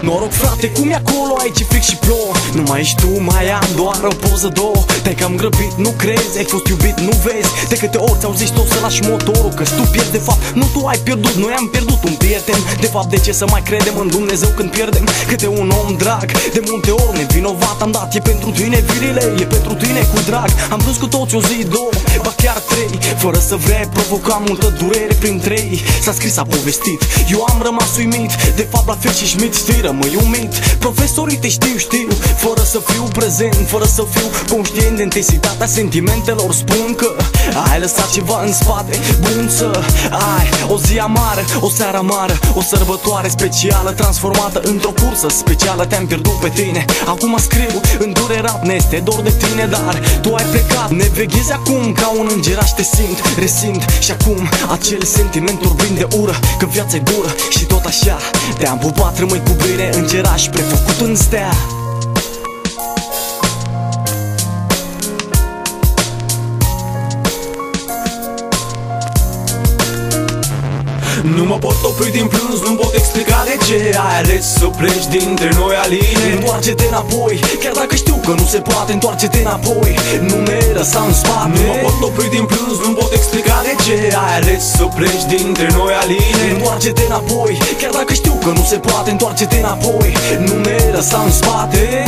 Noroc frate, cum e acolo, aici e fric și plouă. Nu mai ești tu, mai am doar o poză, două. Te-ai cam grăbit, nu crezi, ai fost iubit, nu vezi. De câte ori ți-au zis tot să lași motorul, că tu pierzi de fapt, nu tu ai pierdut. Noi am pierdut un prieten. De fapt, de ce să mai credem în Dumnezeu când pierdem? Câte un om drag, de multe ori nevinovat am dat. E pentru tine virile, e pentru tine cu drag. Am dus cu toți o zi, două, ba chiar trei. Fără să vrei, provoca multă durere printre ei. S-a scris, a povestit, eu am rămas uimit. De fapt, la fel și Schmidt, știi, rămâi umit. Profesorii te știu, fără să fiu prezent, fără să fiu conștient de intensitatea sentimentelor. Spun că ai lăsat ceva în spate, bun să ai o zi amară, o seară amară, o sărbătoare specială transformată într-o cursă specială. Te-am pierdut pe tine, acum scriu îndurerat, ne-este dor de tine, dar tu ai plecat. Ne veghezi acum ca un îngeraș, te simt, resimt și acum acel sentiment urbind de ură, că viața e dură și tot așa. Te-am pupat, rămâi cu bine, îngeraș prefăcut în stea. Nu mă pot opri din plâns, nu pot explica de ce ai ales să pleci dintre noi, Aline. Întoarce-te înapoi, chiar dacă știu că nu se poate. Întoarce-te înapoi, nu ne lăsa în spate. Nu mă pot opri din plâns, nu pot explica de ce ai ales să pleci dintre noi, Aline. Întoarce-te înapoi, chiar dacă știu că nu se poate. Întoarce-te înapoi, nu ne lăsa în spate.